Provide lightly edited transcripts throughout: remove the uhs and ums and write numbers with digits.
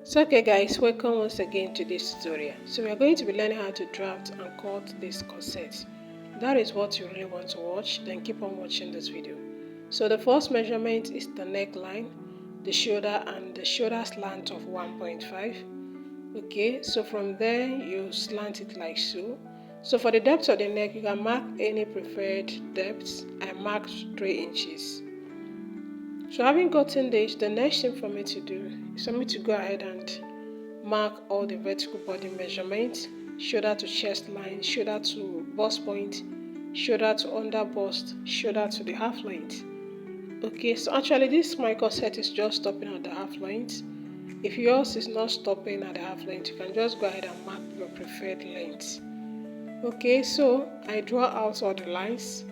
So okay guys, welcome once again to this tutorial. So we are going to be learning how to draft and cut this corset. That is what you really want to watch, then keep on watching this video. So the first measurement is the neckline, the shoulder and the shoulder slant of 1.5. Okay, so from there you slant it like so. So for the depth of the neck, you can mark any preferred depth. I marked 3 inches. So having gotten this, the next thing for me to do is for me to go ahead and mark all the vertical body measurements: shoulder to chest line, shoulder to bust point, shoulder to under bust, shoulder to the half length. Okay, so actually this my corset is just stopping at the half length. If yours is not stopping at the half length, you can just go ahead and mark your preferred length. Okay, so I draw out all the lines.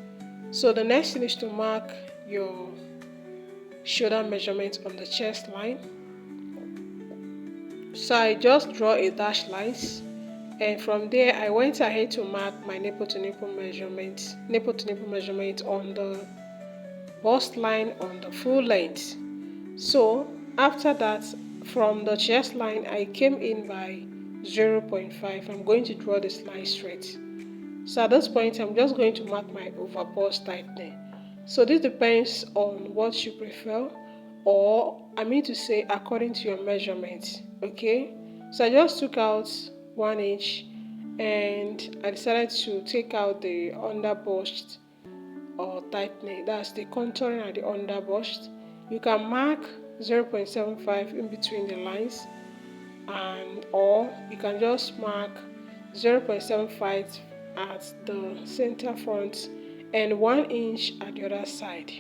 So the next thing is to mark your shoulder measurement on the chest line. So I just draw a dash lines, and from there I went ahead to mark my nipple to nipple measurement on the bust line on the full length. So after that, from the chest line I came in by 0.5. I'm going to draw this line straight. So at this point I'm just going to mark my over bust tightening. So this depends on what you prefer, or I mean to say according to your measurement. Okay, so I just took out 1 inch and I decided to take out the under bust or tightening, that's the contouring at the under bust. You can mark 0.75 in between the lines, and or you can just mark 0.75 at the center front and 1 inch at the other side.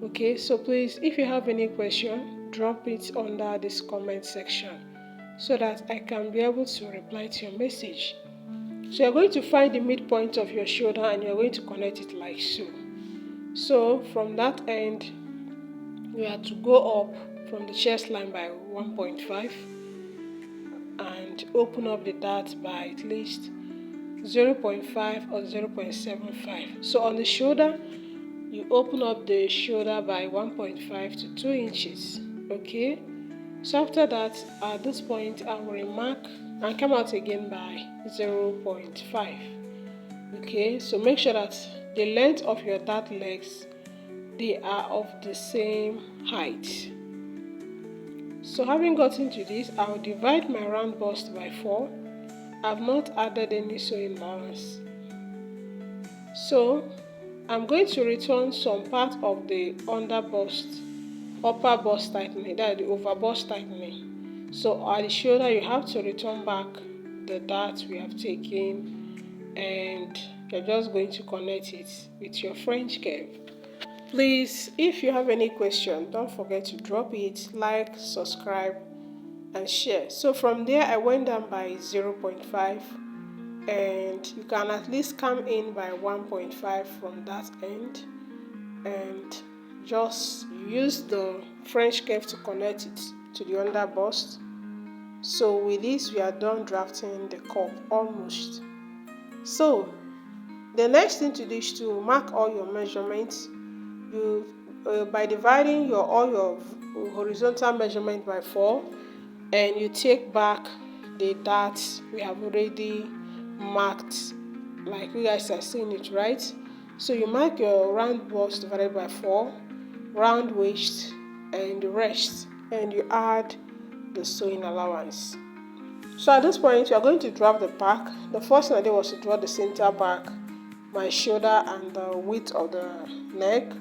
Okay, so please, if you have any question, drop it under this comment section so that I can be able to reply to your message. So you're going to find the midpoint of your shoulder and you're going to connect it like so. So from that end, you have to go up from the chest line by 1.5 and open up the dart by at least 0.5 or 0.75. So on the shoulder, you open up the shoulder by 1.5 to 2 inches. Okay, so after that, at this point I will remark and come out again by 0.5. okay, so make sure that the length of your dart legs, they are of the same height. So having gotten to this, I'll divide my round bust by 4. I've not added any sewing allowance. So I'm going to return some part of the under bust, upper bust tightening, that is the over bust tightening. So at the shoulder, you have to return back the dart we have taken, and you're just going to connect it with your French curve. Please, if you have any question, don't forget to drop it, like, subscribe, and share. So from there, I went down by 0.5. and you can at least come in by 1.5 from that end, and just use the French curve to connect it to the under bust. So with this, we are done drafting the cup almost. So the next thing to do is to mark all your measurements. You by dividing all your horizontal measurement by 4, and you take back the darts we have already marked, like you guys are seeing it, right? So you mark your round bust divided by 4, round waist, and the rest, and you add the sewing allowance. So at this point, you are going to draft the back. The first thing I did was to draw the center back, my shoulder, and the width of the neck.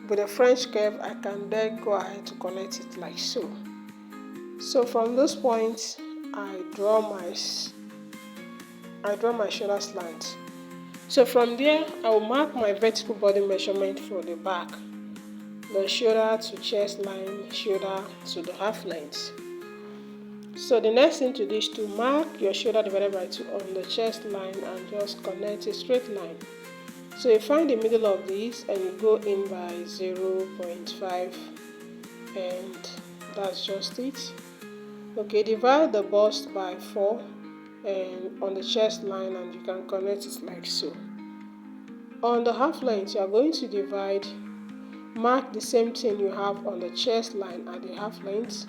With a French curve, I can then go ahead to connect it like so. So from this point, I draw my shoulder slant. So from there, I will mark my vertical body measurement for the back, the shoulder to chest line, shoulder to the half length. So the next thing to do is to mark your shoulder divided by 2 on the chest line and just connect a straight line. So you find the middle of this and you go in by 0.5, and that's just it. Okay, divide the bust by 4 and on the chest line, and you can connect it like so. On the half length, you are going to divide, mark the same thing you have on the chest line at the half length.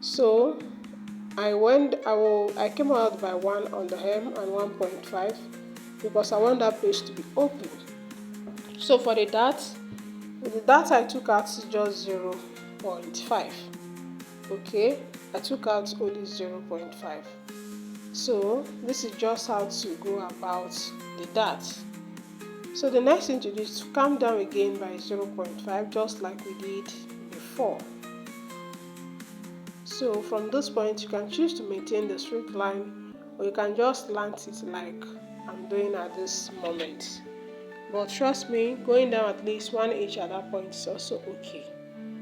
So I came out by 1 on the hem and 1.5 because I want that place to be open. So for the dart, with the dart I took out just 0.5. Okay, I took out only 0.5. So this is just how to go about the dart. So the next thing to do is to come down again by 0.5, just like we did before. So from this point you can choose to maintain the straight line, or you can just slant it like I'm doing at this moment. But trust me, going down at least 1 inch at that point is also okay.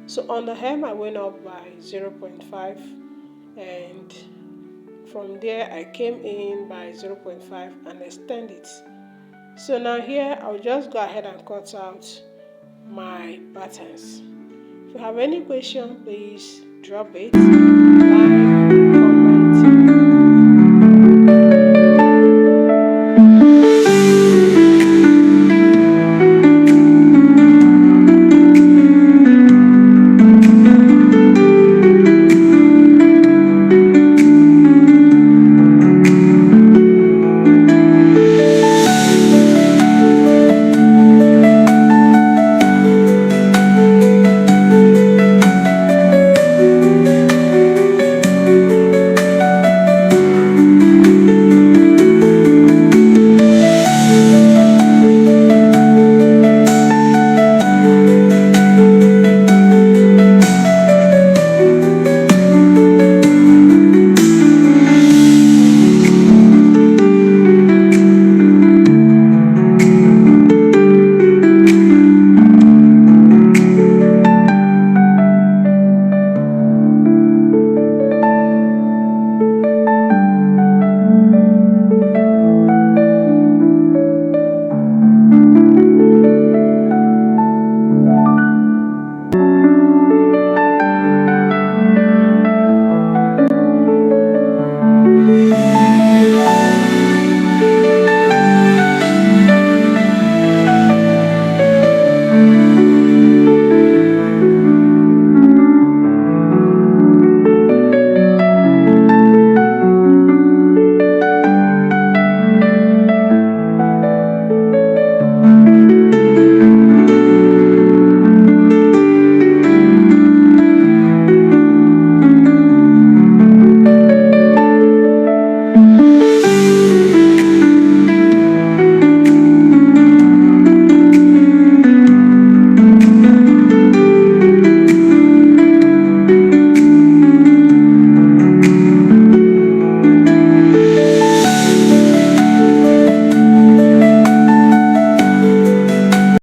So on the hem I went up by 0.5, and from there I came in by 0.5 and extend it. So now here I'll just go ahead and cut out my patterns. If you have any question, please drop it.